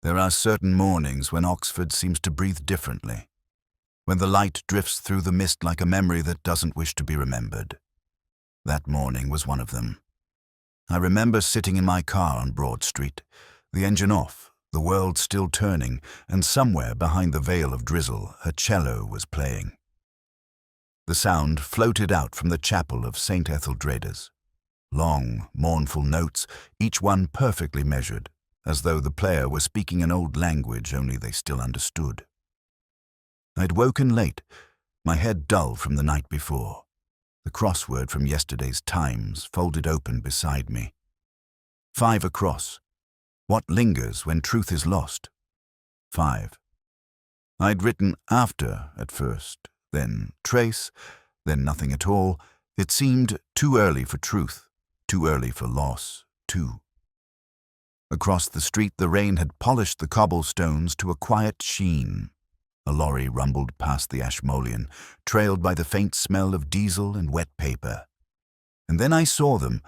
There are certain mornings when Oxford seems to breathe differently, when the light drifts through the mist like a memory that doesn't wish to be remembered. That morning was one of them. I remember sitting in my car on Broad Street, the engine off, the world still turning, and somewhere behind the veil of drizzle a cello was playing. The sound floated out from the chapel of St. Etheldreda's. Long, mournful notes, each one perfectly measured, as though the player were speaking an old language only they still understood. I'd woken late, my head dull from the night before, the crossword from yesterday's Times folded open beside me. 5 across. What lingers when truth is lost? 5. I'd written after at first, then trace, then nothing at all. It seemed too early for truth, too early for loss, too. Across the street the rain had polished the cobblestones to a quiet sheen. A lorry rumbled past the Ashmolean, trailed by the faint smell of diesel and wet paper. And then I saw them,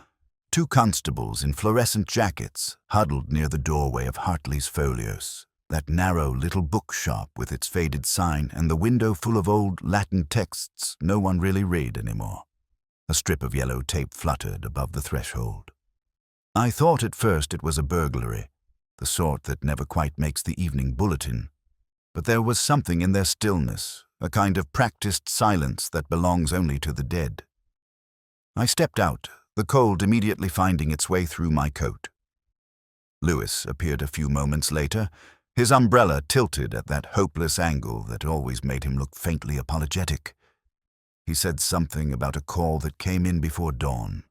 2 constables in fluorescent jackets, huddled near the doorway of Hartley's Folios, that narrow little bookshop with its faded sign and the window full of old Latin texts no one really read anymore. A strip of yellow tape fluttered above the threshold. I thought at first it was a burglary, the sort that never quite makes the evening bulletin, but there was something in their stillness, a kind of practiced silence that belongs only to the dead. I stepped out, the cold immediately finding its way through my coat. Lewis appeared a few moments later, his umbrella tilted at that hopeless angle that always made him look faintly apologetic. He said something about a call that came in before dawn.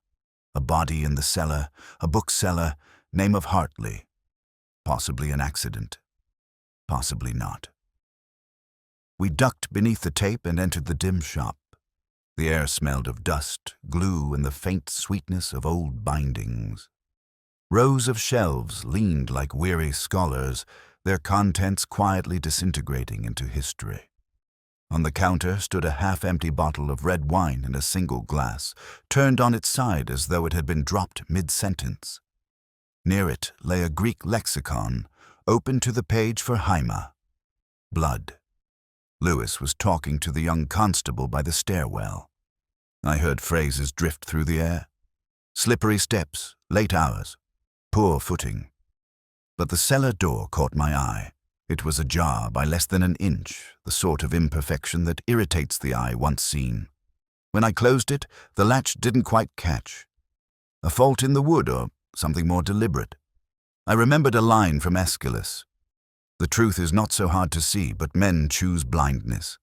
A body in the cellar, a bookseller, name of Hartley. Possibly an accident. Possibly not. We ducked beneath the tape and entered the dim shop. The air smelled of dust, glue, and the faint sweetness of old bindings. Rows of shelves leaned like weary scholars, their contents quietly disintegrating into history. On the counter stood a half-empty bottle of red wine in a single glass, turned on its side as though it had been dropped mid-sentence. Near it lay a Greek lexicon, open to the page for Haima. Blood. Lewis was talking to the young constable by the stairwell. I heard phrases drift through the air. Slippery steps, late hours, poor footing. But the cellar door caught my eye. It was ajar by less than an inch, the sort of imperfection that irritates the eye once seen. When I closed it, the latch didn't quite catch. A fault in the wood or something more deliberate. I remembered a line from Aeschylus. The truth is not so hard to see, but men choose blindness.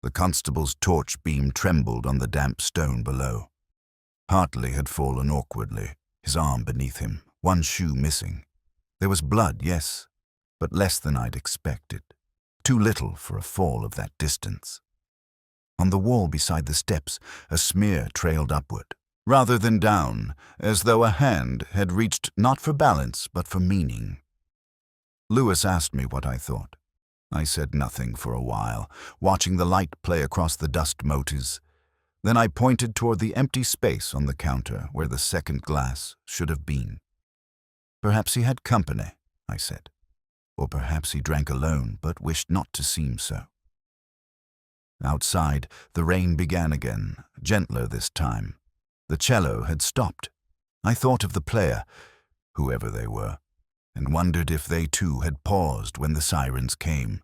The constable's torch beam trembled on the damp stone below. Hartley had fallen awkwardly, his arm beneath him, one shoe missing. There was blood, yes, but less than I'd expected. Too little for a fall of that distance. On the wall beside the steps, a smear trailed upward, rather than down, as though a hand had reached not for balance, but for meaning. Lewis asked me what I thought. I said nothing for a while, watching the light play across the dust motes. Then I pointed toward the empty space on the counter where the second glass should have been. Perhaps he had company, I said. Or perhaps he drank alone, but wished not to seem so. Outside, the rain began again, gentler this time. The cello had stopped. I thought of the player, whoever they were, and wondered if they too had paused when the sirens came.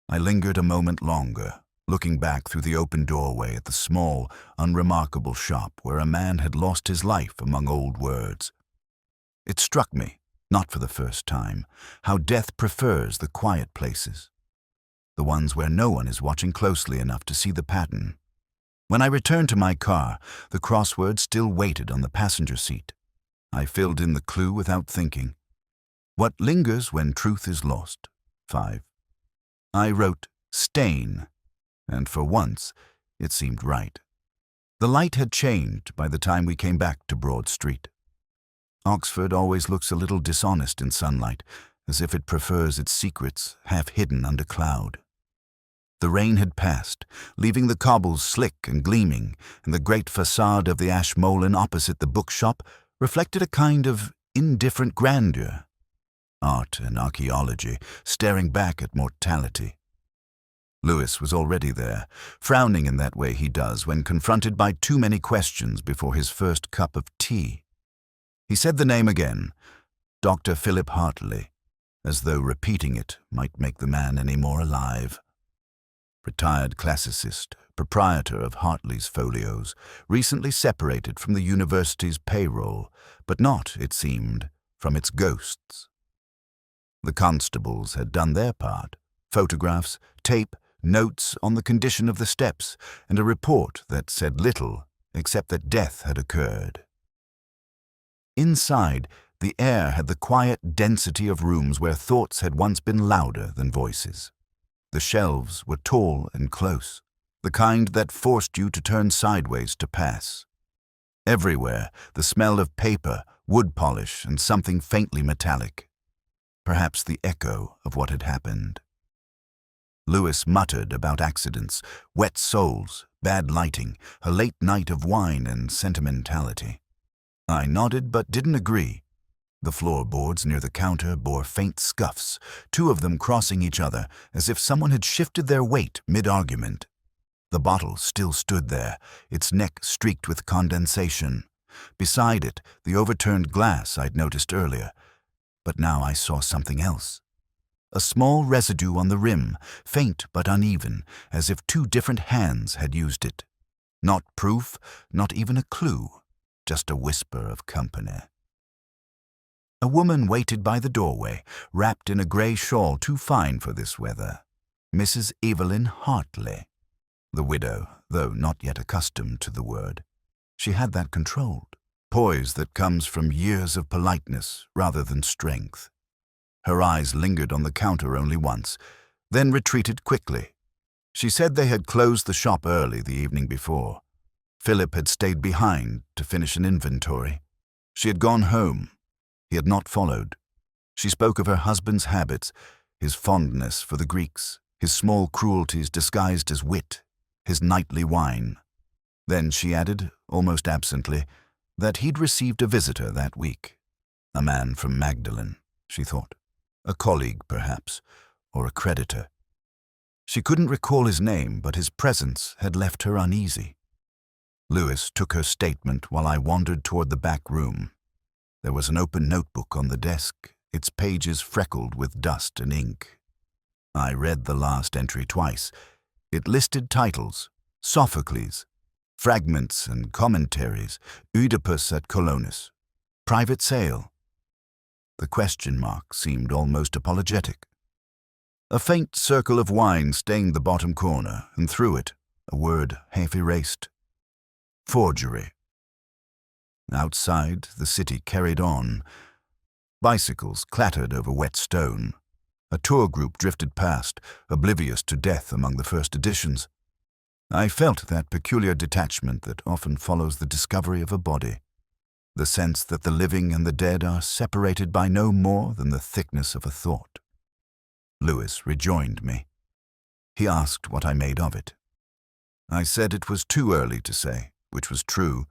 I lingered a moment longer, looking back through the open doorway at the small, unremarkable shop where a man had lost his life among old words. It struck me, not for the first time, how death prefers the quiet places, the ones where no one is watching closely enough to see the pattern. When I returned to my car, the crossword still waited on the passenger seat. I filled in the clue without thinking. What lingers when truth is lost? 5. I wrote stain, and for once it seemed right. The light had changed by the time we came back to Broad Street. Oxford always looks a little dishonest in sunlight, as if it prefers its secrets half hidden under cloud. The rain had passed, leaving the cobbles slick and gleaming, and the great facade of the Ashmolean opposite the bookshop reflected a kind of indifferent grandeur. art and archaeology, staring back at mortality. Lewis was already there, frowning in that way he does when confronted by too many questions before his first cup of tea. He said the name again, Dr. Philip Hartley, as though repeating it might make the man any more alive. Retired classicist, proprietor of Hartley's Folios, recently separated from the university's payroll, but not, it seemed, from its ghosts. The constables had done their part, photographs, tape, notes on the condition of the steps, and a report that said little except that death had occurred. Inside, the air had the quiet density of rooms where thoughts had once been louder than voices. The shelves were tall and close, the kind that forced you to turn sideways to pass. Everywhere, the smell of paper, wood polish, and something faintly metallic. Perhaps the echo of what had happened. Lewis muttered about accidents, wet soles, bad lighting, a late night of wine and sentimentality. I nodded but didn't agree. The floorboards near the counter bore faint scuffs, two of them crossing each other as if someone had shifted their weight mid-argument. The bottle still stood there, its neck streaked with condensation. Beside it, the overturned glass I'd noticed earlier. But now I saw something else. A small residue on the rim, faint but uneven, as if two different hands had used it. Not proof, not even a clue, just a whisper of company. A woman waited by the doorway, wrapped in a grey shawl too fine for this weather. Mrs. Evelyn Hartley. The widow, though not yet accustomed to the word. She had that controlled, poise that comes from years of politeness rather than strength. Her eyes lingered on the counter only once, then retreated quickly. She said they had closed the shop early the evening before. Philip had stayed behind to finish an inventory. She had gone home. He had not followed. She spoke of her husband's habits, his fondness for the Greeks, his small cruelties disguised as wit, his nightly wine. Then she added, almost absently, that he'd received a visitor that week. A man from Magdalen, she thought. A colleague, perhaps, or a creditor. She couldn't recall his name, but his presence had left her uneasy. Lewis took her statement while I wandered toward the back room. There was an open notebook on the desk, its pages freckled with dust and ink. I read the last entry twice. It listed titles, Sophocles, fragments and commentaries, Oedipus at Colonus, private sale. The question mark seemed almost apologetic. A faint circle of wine stained the bottom corner, and through it, a word half erased. Forgery. Outside, the city carried on. Bicycles clattered over wet stone. A tour group drifted past, oblivious to death among the first editions. I felt that peculiar detachment that often follows the discovery of a body. The sense that the living and the dead are separated by no more than the thickness of a thought. Lewis rejoined me. He asked what I made of it. I said it was too early to say, which was true,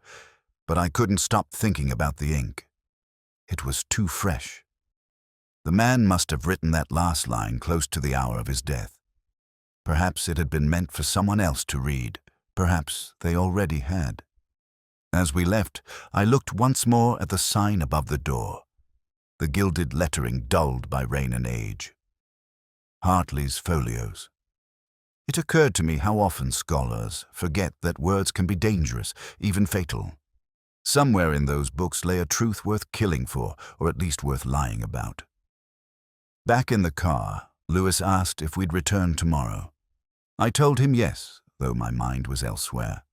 but I couldn't stop thinking about the ink. It was too fresh. The man must have written that last line close to the hour of his death. Perhaps it had been meant for someone else to read. Perhaps they already had. As we left, I looked once more at the sign above the door, the gilded lettering dulled by rain and age. Hartley's Folios. It occurred to me how often scholars forget that words can be dangerous, even fatal. Somewhere in those books lay a truth worth killing for, or at least worth lying about. Back in the car, Lewis asked if we'd return tomorrow. I told him yes, though my mind was elsewhere.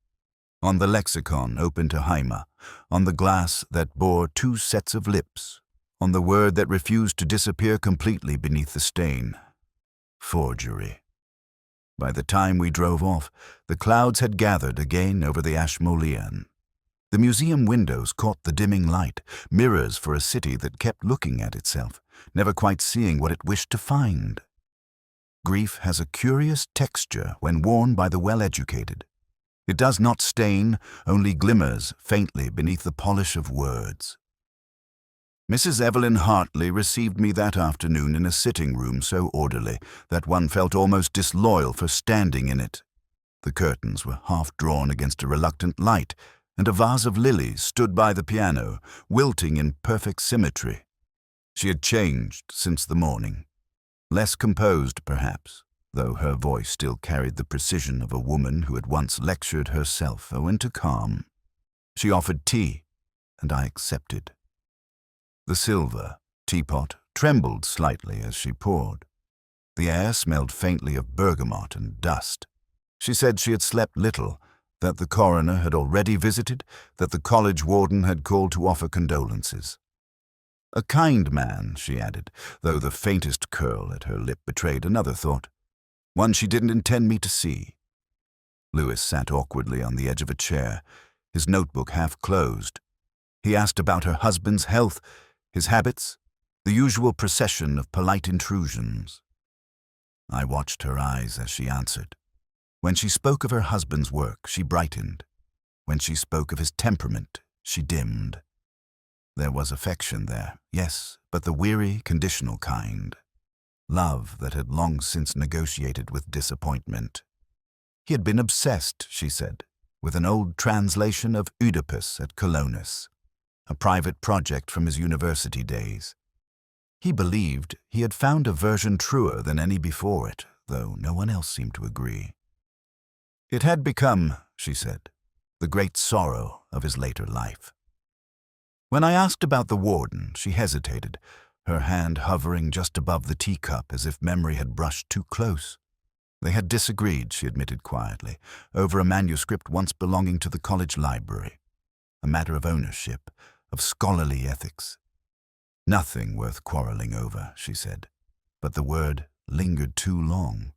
On the lexicon open to Heimer, on the glass that bore two sets of lips, on the word that refused to disappear completely beneath the stain. Forgery. By the time we drove off, the clouds had gathered again over the Ashmolean. The museum windows caught the dimming light, mirrors for a city that kept looking at itself, never quite seeing what it wished to find. Grief has a curious texture when worn by the well-educated. It does not stain, only glimmers faintly beneath the polish of words. Mrs. Evelyn Hartley received me that afternoon in a sitting room so orderly that one felt almost disloyal for standing in it. The curtains were half drawn against a reluctant light, and a vase of lilies stood by the piano, wilting in perfect symmetry. She had changed since the morning. Less composed, perhaps, though her voice still carried the precision of a woman who had once lectured herself into calm. She offered tea, and I accepted. The silver teapot trembled slightly as she poured. The air smelled faintly of bergamot and dust. She said she had slept little, that the coroner had already visited, that the college warden had called to offer condolences. A kind man, she added, though the faintest curl at her lip betrayed another thought, one she didn't intend me to see. Lewis sat awkwardly on the edge of a chair, his notebook half closed. He asked about her husband's health, his habits, the usual procession of polite intrusions. I watched her eyes as she answered. When she spoke of her husband's work, she brightened. When she spoke of his temperament, she dimmed. There was affection there, yes, but the weary, conditional kind. Love that had long since negotiated with disappointment. He had been obsessed, she said, with an old translation of Oedipus at Colonus, a private project from his university days. He believed he had found a version truer than any before it, though no one else seemed to agree. It had become, she said, the great sorrow of his later life. When I asked about the warden, she hesitated, her hand hovering just above the teacup as if memory had brushed too close. They had disagreed, she admitted quietly, over a manuscript once belonging to the college library, a matter of ownership, of scholarly ethics. Nothing worth quarreling over, she said, but the word lingered too long.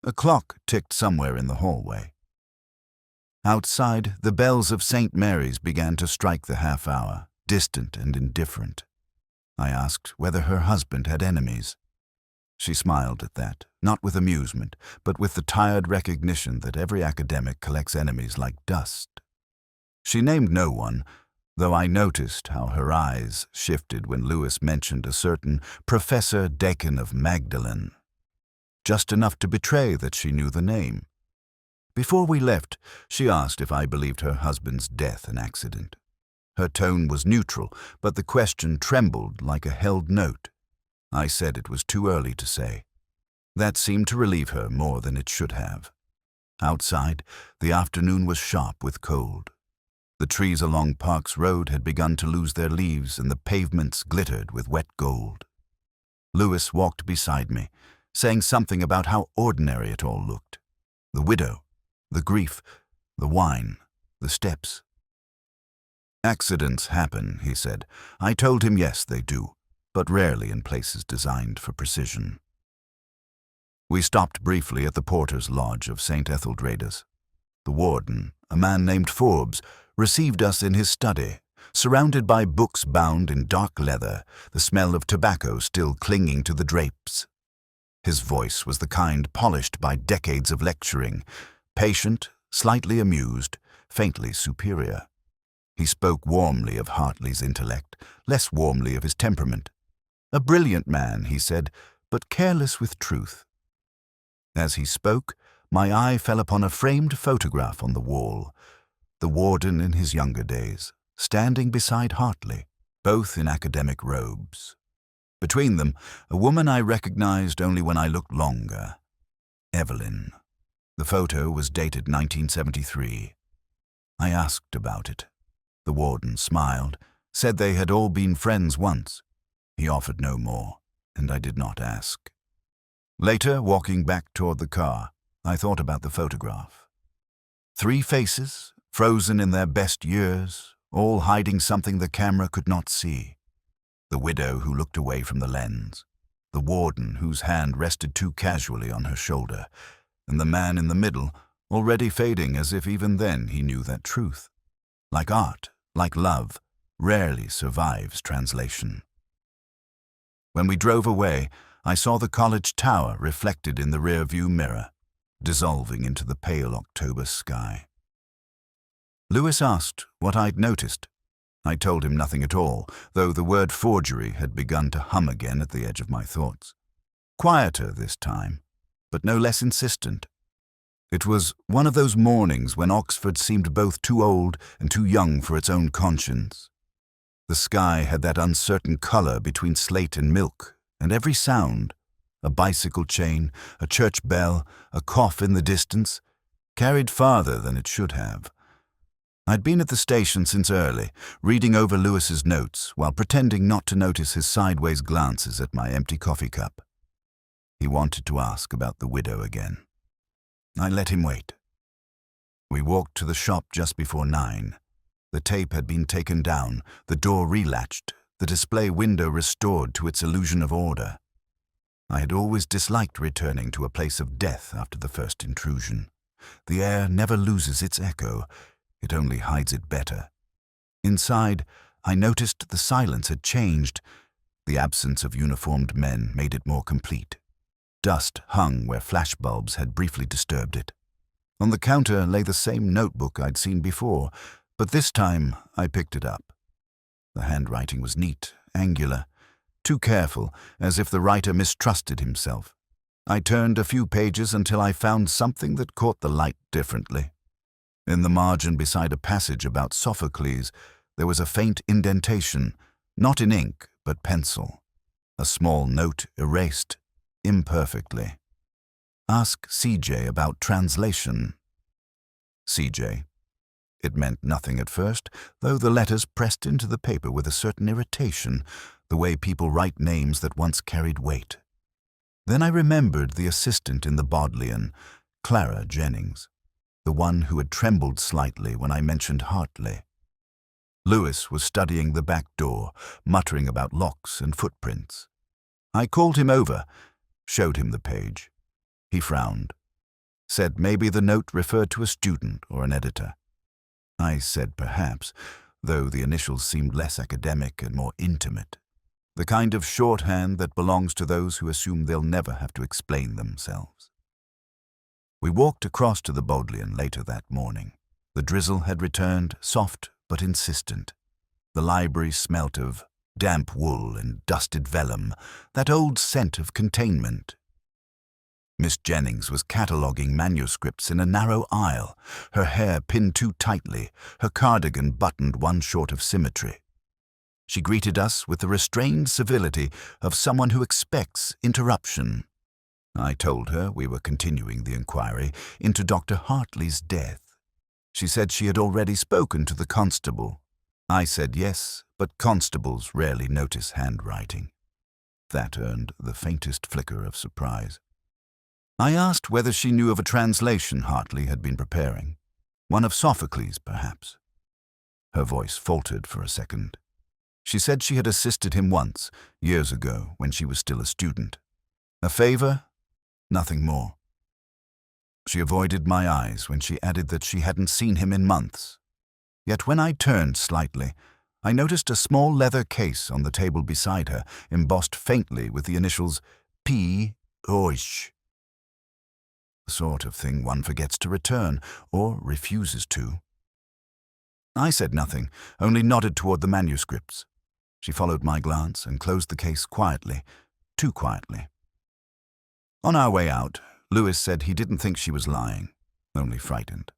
A clock ticked somewhere in the hallway. Outside, the bells of St. Mary's began to strike the half-hour, distant and indifferent. I asked whether her husband had enemies. She smiled at that, not with amusement, but with the tired recognition that every academic collects enemies like dust. She named no one, though I noticed how her eyes shifted when Lewis mentioned a certain Professor Duncan of Magdalen. Just enough to betray that she knew the name. Before we left, she asked if I believed her husband's death an accident. Her tone was neutral, but the question trembled like a held note. I said it was too early to say. That seemed to relieve her more than it should have. Outside, the afternoon was sharp with cold. The trees along Parks Road had begun to lose their leaves and the pavements glittered with wet gold. Lewis walked beside me, saying something about how ordinary it all looked. The widow, the grief, the wine, the steps. Accidents happen, he said. I told him yes, they do, but rarely in places designed for precision. We stopped briefly at the porter's lodge of St. Etheldreda's. The warden, a man named Forbes, received us in his study, surrounded by books bound in dark leather, the smell of tobacco still clinging to the drapes. His voice was the kind polished by decades of lecturing, patient, slightly amused, faintly superior. He spoke warmly of Hartley's intellect, less warmly of his temperament. A brilliant man, he said, but careless with truth. As he spoke, my eye fell upon a framed photograph on the wall, the warden in his younger days, standing beside Hartley, both in academic robes. Between them, a woman I recognized only when I looked longer. Evelyn. The photo was dated 1973. I asked about it. The warden smiled, said they had all been friends once. He offered no more, and I did not ask. Later, walking back toward the car, I thought about the photograph. 3 faces, frozen in their best years, all hiding something the camera could not see. The widow who looked away from the lens, the warden whose hand rested too casually on her shoulder, and the man in the middle, already fading as if even then he knew that truth. Like art, like love, rarely survives translation. When we drove away, I saw the college tower reflected in the rear-view mirror, dissolving into the pale October sky. Lewis asked what I'd noticed. I told him nothing at all, though the word forgery had begun to hum again at the edge of my thoughts. Quieter this time, but no less insistent. It was one of those mornings when Oxford seemed both too old and too young for its own conscience. The sky had that uncertain color between slate and milk, and every sound, a bicycle chain, a church bell, a cough in the distance, carried farther than it should have. I'd been at the station since early, reading over Lewis's notes while pretending not to notice his sideways glances at my empty coffee cup. He wanted to ask about the widow again. I let him wait. We walked to the shop just before 9. The tape had been taken down, the door relatched, the display window restored to its illusion of order. I had always disliked returning to a place of death after the first intrusion. The air never loses its echo, it only hides it better. Inside, I noticed the silence had changed. The absence of uniformed men made it more complete. Dust hung where flashbulbs had briefly disturbed it. On the counter lay the same notebook I'd seen before, but this time I picked it up. The handwriting was neat, angular, too careful, as if the writer mistrusted himself. I turned a few pages until I found something that caught the light differently. In the margin beside a passage about Sophocles, there was a faint indentation, not in ink, but pencil. A small note erased, imperfectly. Ask CJ about translation. CJ. It meant nothing at first, though the letters pressed into the paper with a certain irritation, the way people write names that once carried weight. Then I remembered the assistant in the Bodleian, Clara Jennings, the one who had trembled slightly when I mentioned Hartley. Lewis was studying the back door, muttering about locks and footprints. I called him over, showed him the page. He frowned, said maybe the note referred to a student or an editor. I said perhaps, though the initials seemed less academic and more intimate. The kind of shorthand that belongs to those who assume they'll never have to explain themselves. We walked across to the Bodleian later that morning. The drizzle had returned, soft but insistent. The library smelt of damp wool and dusted vellum, that old scent of containment. Miss Jennings was cataloguing manuscripts in a narrow aisle, her hair pinned too tightly, her cardigan buttoned one short of symmetry. She greeted us with the restrained civility of someone who expects interruption. I told her we were continuing the inquiry into Dr. Hartley's death. She said she had already spoken to the constable. I said yes, but constables rarely notice handwriting. That earned the faintest flicker of surprise. I asked whether she knew of a translation Hartley had been preparing. One of Sophocles, perhaps. Her voice faltered for a second. She said she had assisted him once, years ago, when she was still a student. A favor? Nothing more. She avoided my eyes when she added that she hadn't seen him in months. Yet when I turned slightly, I noticed a small leather case on the table beside her, embossed faintly with the initials P. Oish. The sort of thing one forgets to return, or refuses to. I said nothing, only nodded toward the manuscripts. She followed my glance and closed the case quietly, too quietly. On our way out, Lewis said he didn't think she was lying, only frightened.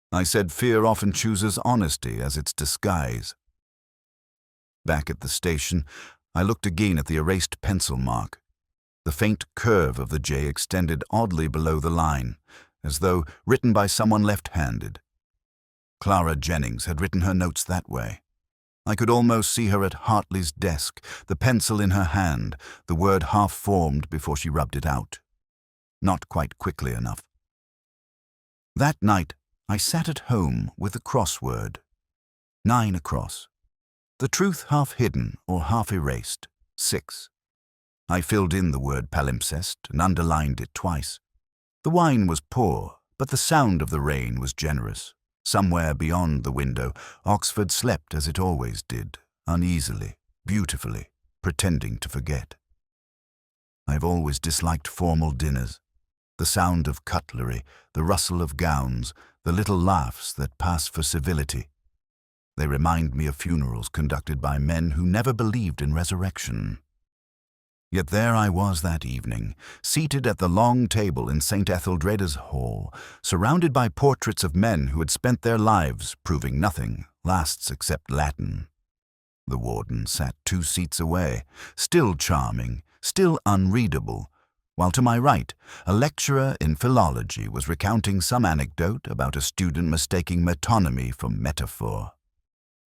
I said fear often chooses honesty as its disguise. Back at the station, I looked again at the erased pencil mark. The faint curve of the J extended oddly below the line, as though written by someone left-handed. Clara Jennings had written her notes that way. I could almost see her at Hartley's desk, the pencil in her hand, the word half-formed before she rubbed it out. Not quite quickly enough. That night, I sat at home with the crossword. 9 across. The truth half hidden or half erased. 6. I filled in the word palimpsest and underlined it twice. The wine was poor, but the sound of the rain was generous. Somewhere beyond the window, Oxford slept as it always did, uneasily, beautifully, pretending to forget. I've always disliked formal dinners. The sound of cutlery, the rustle of gowns, the little laughs that pass for civility. They remind me of funerals conducted by men who never believed in resurrection. Yet there I was that evening, seated at the long table in St. Etheldreda's hall, surrounded by portraits of men who had spent their lives proving nothing lasts except Latin. The warden sat 2 seats away, still charming, still unreadable, while to my right, a lecturer in philology was recounting some anecdote about a student mistaking metonymy for metaphor.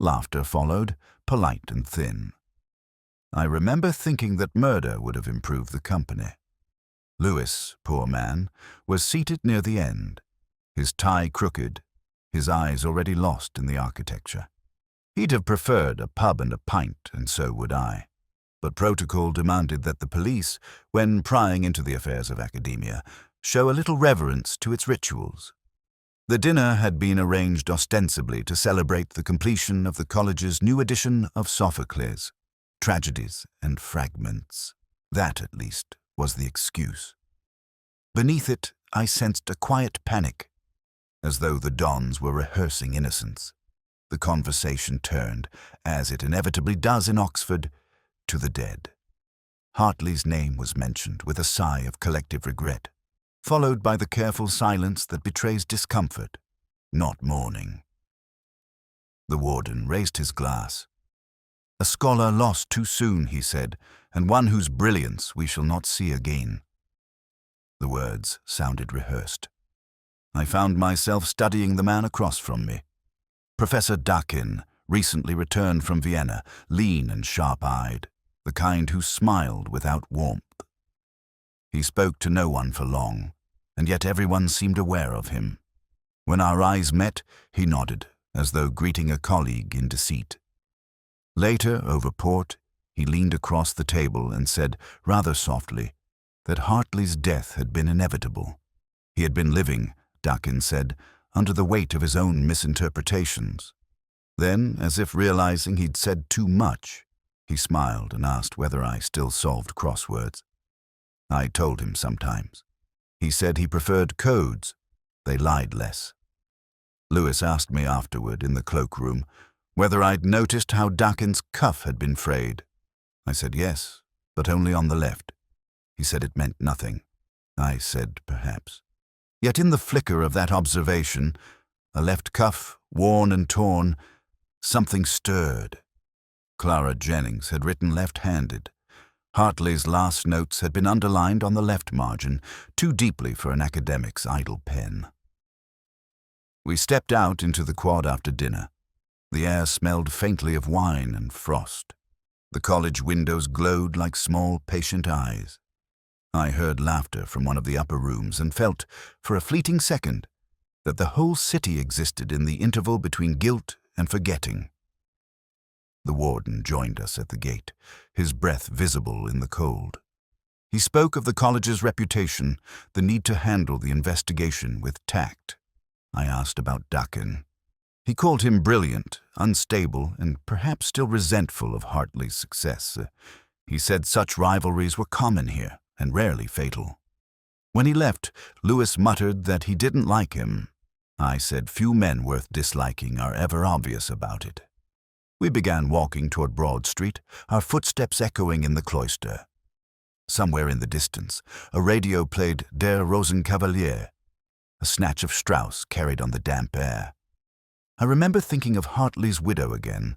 Laughter followed, polite and thin. I remember thinking that murder would have improved the company. Lewis, poor man, was seated near the end, his tie crooked, his eyes already lost in the architecture. He'd have preferred a pub and a pint, and so would I. But protocol demanded that the police, when prying into the affairs of academia, show a little reverence to its rituals. The dinner had been arranged ostensibly to celebrate the completion of the college's new edition of Sophocles, Tragedies and Fragments. That, at least, was the excuse. Beneath it, I sensed a quiet panic, as though the dons were rehearsing innocence. The conversation turned, as it inevitably does in Oxford, to the dead. Hartley's name was mentioned with a sigh of collective regret, followed by the careful silence that betrays discomfort, not mourning. The warden raised his glass. "A scholar lost too soon," he said, "and one whose brilliance we shall not see again." The words sounded rehearsed. I found myself studying the man across from me. Professor Duncan, recently returned from Vienna, lean and sharp-eyed, the kind who smiled without warmth. He spoke to no one for long, and yet everyone seemed aware of him. When our eyes met, he nodded, as though greeting a colleague in deceit. Later, over port, he leaned across the table and said, rather softly, that Hartley's death had been inevitable. He had been living, Duncan said, under the weight of his own misinterpretations. Then, as if realizing he'd said too much, he smiled and asked whether I still solved crosswords. I told him sometimes. He said he preferred codes. They lied less. Lewis asked me afterward in the cloakroom whether I'd noticed how Duncan's cuff had been frayed. I said yes, but only on the left. He said it meant nothing. I said perhaps. Yet in the flicker of that observation, a left cuff, worn and torn, something stirred. Clara Jennings had written left-handed. Hartley's last notes had been underlined on the left margin, too deeply for an academic's idle pen. We stepped out into the quad after dinner. The air smelled faintly of wine and frost. The college windows glowed like small, patient eyes. I heard laughter from one of the upper rooms and felt, for a fleeting second, that the whole city existed in the interval between guilt and forgetting. The warden joined us at the gate, his breath visible in the cold. He spoke of the college's reputation, the need to handle the investigation with tact. I asked about Duncan. He called him brilliant, unstable, and perhaps still resentful of Hartley's success. He said such rivalries were common here, and rarely fatal. When he left, Lewis muttered that he didn't like him. I said few men worth disliking are ever obvious about it. We began walking toward Broad Street, our footsteps echoing in the cloister. Somewhere in the distance, a radio played Der Rosenkavalier, a snatch of Strauss carried on the damp air. I remember thinking of Hartley's widow again,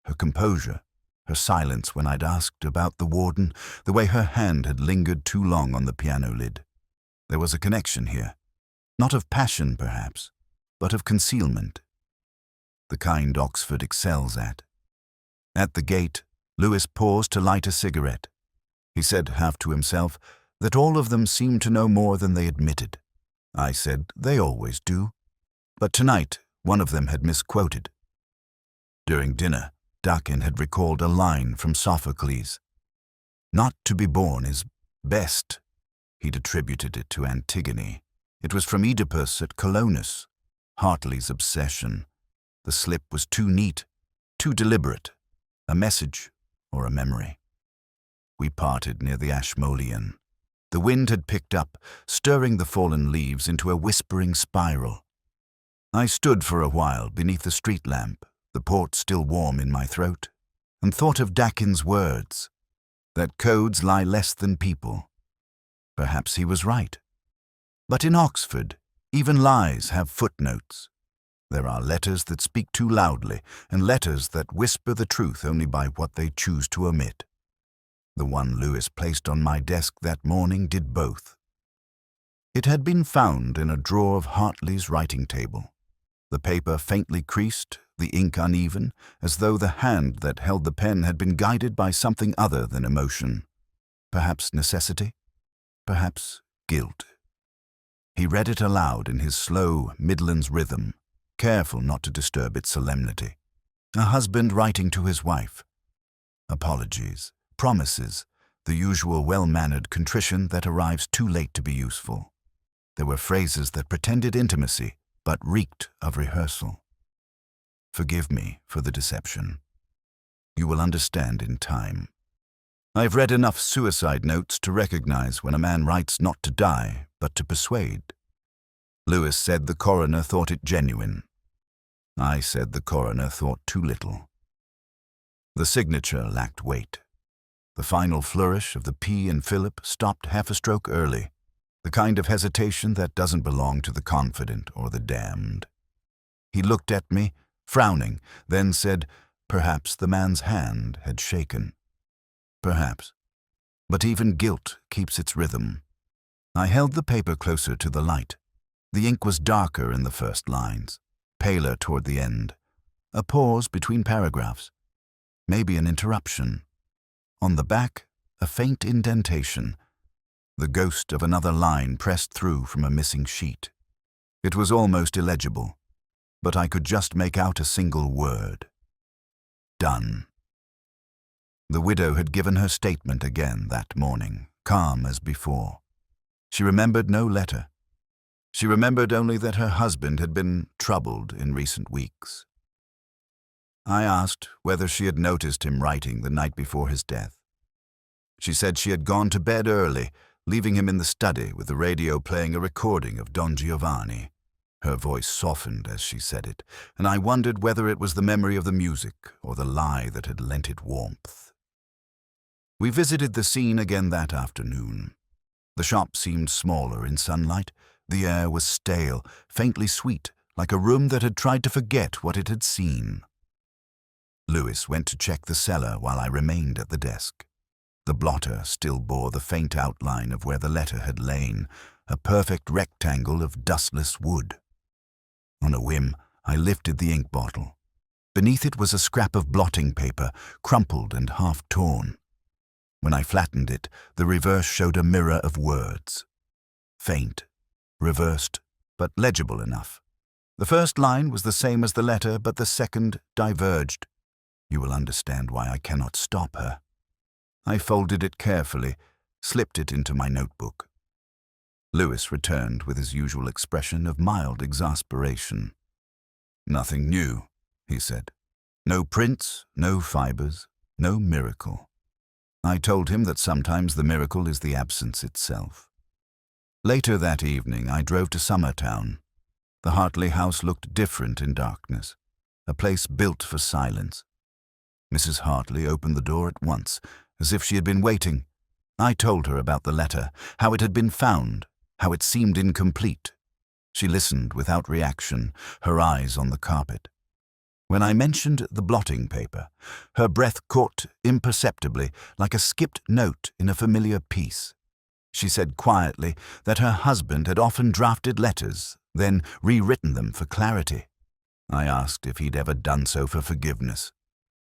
her composure, her silence when I'd asked about the warden, the way her hand had lingered too long on the piano lid. There was a connection here, not of passion perhaps, but of concealment, the kind Oxford excels at. At the gate, Lewis paused to light a cigarette. He said, half to himself, that all of them seemed to know more than they admitted. I said, they always do. But tonight, one of them had misquoted. During dinner, Duncan had recalled a line from Sophocles. Not to be born is best. He'd attributed it to Antigone. It was from Oedipus at Colonus, Hartley's obsession. The slip was too neat, too deliberate, a message or a memory. We parted near the Ashmolean. The wind had picked up, stirring the fallen leaves into a whispering spiral. I stood for a while beneath the street lamp, the port still warm in my throat, and thought of Duncan's words, that codes lie less than people. Perhaps he was right. But in Oxford, even lies have footnotes. There are letters that speak too loudly, and letters that whisper the truth only by what they choose to omit. The one Lewis placed on my desk that morning did both. It had been found in a drawer of Hartley's writing table, the paper faintly creased, the ink uneven, as though the hand that held the pen had been guided by something other than emotion. Perhaps necessity, perhaps guilt. He read it aloud in his slow Midlands rhythm, careful not to disturb its solemnity. A husband writing to his wife. Apologies, promises, the usual well-mannered contrition that arrives too late to be useful. There were phrases that pretended intimacy, but reeked of rehearsal. Forgive me for the deception. You will understand in time. I've read enough suicide notes to recognize when a man writes not to die, but to persuade. Lewis said the coroner thought it genuine. I said the coroner thought too little. The signature lacked weight. The final flourish of the P in Philip stopped half a stroke early, the kind of hesitation that doesn't belong to the confident or the damned. He looked at me, frowning, then said, perhaps the man's hand had shaken. Perhaps. But even guilt keeps its rhythm. I held the paper closer to the light. The ink was darker in the first lines, paler toward the end. A pause between paragraphs. Maybe an interruption. On the back, a faint indentation. The ghost of another line pressed through from a missing sheet. It was almost illegible, but I could just make out a single word. Done. The widow had given her statement again that morning, calm as before. She remembered no letter. She remembered only that her husband had been troubled in recent weeks. I asked whether she had noticed him writing the night before his death. She said she had gone to bed early, leaving him in the study with the radio playing a recording of Don Giovanni. Her voice softened as she said it, and I wondered whether it was the memory of the music or the lie that had lent it warmth. We visited the scene again that afternoon. The shop seemed smaller in sunlight. The air was stale, faintly sweet, like a room that had tried to forget what it had seen. Lewis went to check the cellar while I remained at the desk. The blotter still bore the faint outline of where the letter had lain, a perfect rectangle of dustless wood. On a whim, I lifted the ink bottle. Beneath it was a scrap of blotting paper, crumpled and half torn. When I flattened it, the reverse showed a mirror of words. Faint, reversed, but legible enough. The first line was the same as the letter, but the second diverged. You will understand why I cannot stop her. I folded it carefully, slipped it into my notebook. Lewis returned with his usual expression of mild exasperation. Nothing new, he said. No prints, no fibers, no miracle. I told him that sometimes the miracle is the absence itself. Later that evening, I drove to Summertown. The Hartley house looked different in darkness, a place built for silence. Mrs. Hartley opened the door at once, as if she had been waiting. I told her about the letter, how it had been found, how it seemed incomplete. She listened without reaction, her eyes on the carpet. When I mentioned the blotting paper, her breath caught imperceptibly, like a skipped note in a familiar piece. She said quietly that her husband had often drafted letters, then rewritten them for clarity. I asked if he'd ever done so for forgiveness.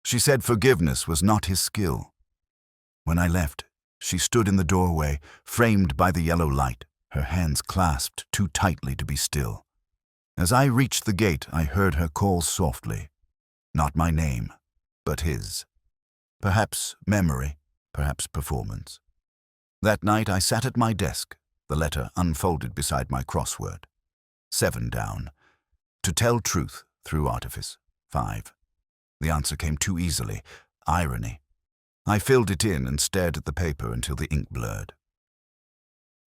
She said forgiveness was not his skill. When I left, she stood in the doorway, framed by the yellow light, her hands clasped too tightly to be still. As I reached the gate, I heard her call softly. Not my name, but his. Perhaps memory, perhaps performance. That night I sat at my desk, the letter unfolded beside my crossword. 7 down. To tell truth through artifice. 5. The answer came too easily. Irony. I filled it in and stared at the paper until the ink blurred.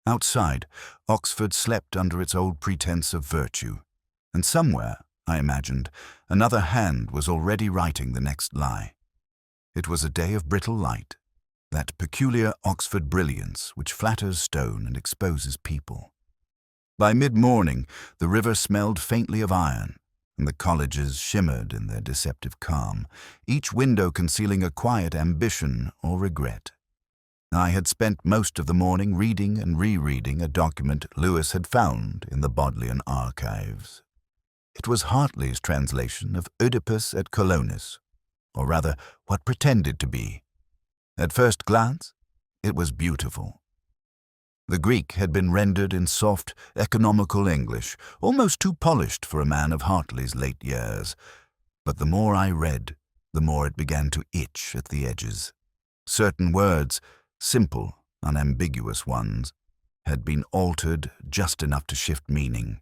Outside, Oxford slept under its old pretense of virtue, and somewhere I imagined. Another hand was already writing the next lie. It was a day of brittle light, that peculiar Oxford brilliance which flatters stone and exposes people. By mid-morning, the river smelled faintly of iron, and the colleges shimmered in their deceptive calm, each window concealing a quiet ambition or regret. I had spent most of the morning reading and rereading a document Lewis had found in the Bodleian archives. It was Hartley's translation of Oedipus et Colonis, or rather, what pretended to be. At first glance, it was beautiful. The Greek had been rendered in soft, economical English, almost too polished for a man of Hartley's late years. But the more I read, the more it began to itch at the edges. Certain words, simple, unambiguous ones, had been altered just enough to shift meaning.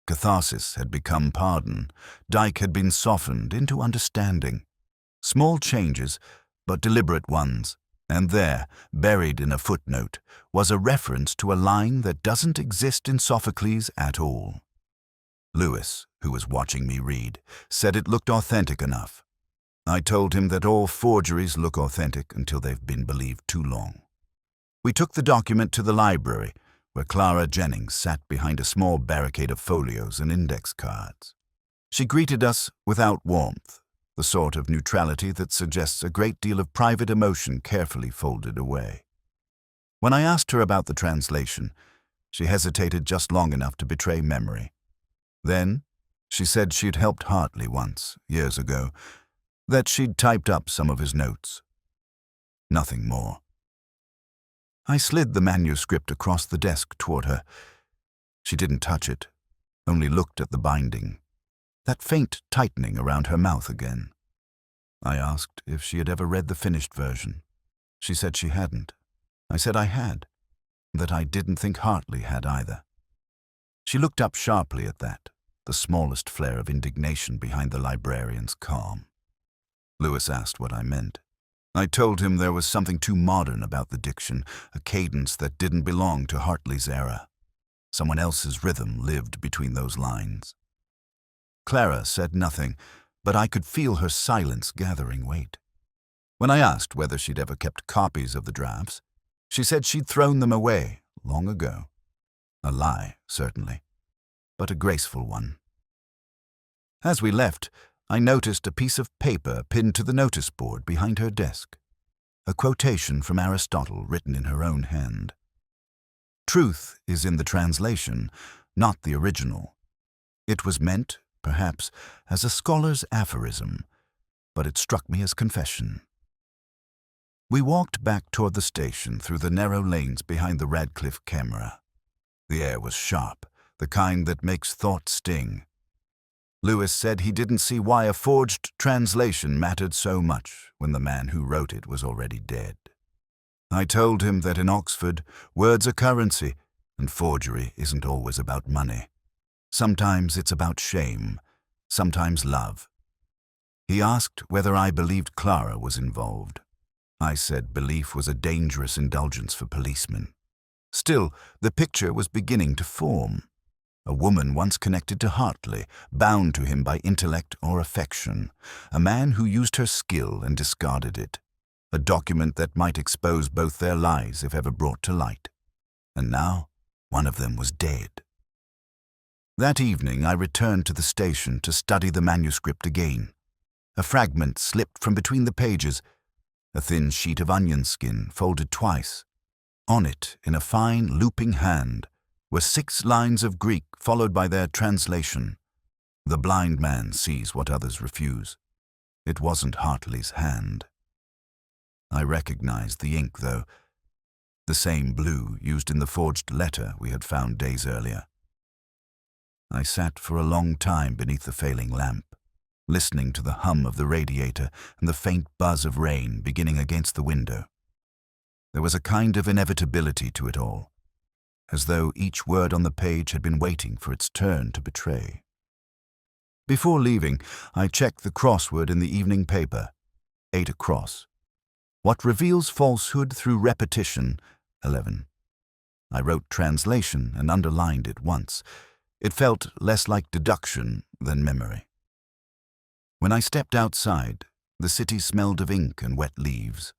Catharsis had become pardon. Dyke had been softened into understanding. Small changes, but deliberate ones. And there, buried in a footnote, was a reference to a line that doesn't exist in Sophocles at all. Lewis, who was watching me read, said it looked authentic enough. I told him that all forgeries look authentic until they've been believed too long. We took the document to the library, where Clara Jennings sat behind a small barricade of folios and index cards. She greeted us without warmth, the sort of neutrality that suggests a great deal of private emotion carefully folded away. When I asked her about the translation, she hesitated just long enough to betray memory. Then, she said she'd helped Hartley once, years ago, that she'd typed up some of his notes. Nothing more. I slid the manuscript across the desk toward her. She didn't touch it, only looked at the binding. That faint tightening around her mouth again. I asked if she had ever read the finished version. She said she hadn't. I said I had, that I didn't think Hartley had either. She looked up sharply at that, the smallest flare of indignation behind the librarian's calm. Lewis asked what I meant. I told him there was something too modern about the diction, a cadence that didn't belong to Hartley's era. Someone else's rhythm lived between those lines. Clara said nothing, but I could feel her silence gathering weight. When I asked whether she'd ever kept copies of the drafts, she said she'd thrown them away long ago. A lie, certainly, but a graceful one. As we left, I noticed a piece of paper pinned to the notice board behind her desk, a quotation from Aristotle written in her own hand. Truth is in the translation, not the original. It was meant, perhaps, as a scholar's aphorism, but it struck me as confession. We walked back toward the station through the narrow lanes behind the Radcliffe camera. The air was sharp, the kind that makes thought sting. Lewis said he didn't see why a forged translation mattered so much when the man who wrote it was already dead. I told him that in Oxford, words are currency, and forgery isn't always about money. Sometimes it's about shame, sometimes love. He asked whether I believed Clara was involved. I said belief was a dangerous indulgence for policemen. Still, the picture was beginning to form. A woman once connected to Hartley, bound to him by intellect or affection. A man who used her skill and discarded it. A document that might expose both their lies if ever brought to light. And now, one of them was dead. That evening I returned to the station to study the manuscript again. A fragment slipped from between the pages, a thin sheet of onion skin folded twice. On it, in a fine, looping hand, were 6 lines of Greek followed by their translation. The blind man sees what others refuse. It wasn't Hartley's hand. I recognized the ink, though, the same blue used in the forged letter we had found days earlier. I sat for a long time beneath the failing lamp, listening to the hum of the radiator and the faint buzz of rain beginning against the window. There was a kind of inevitability to it all, as though each word on the page had been waiting for its turn to betray. Before leaving, I checked the crossword in the evening paper, 8 across. What reveals falsehood through repetition, 11. I wrote translation and underlined it once. It felt less like deduction than memory. When I stepped outside, the city smelled of ink and wet leaves.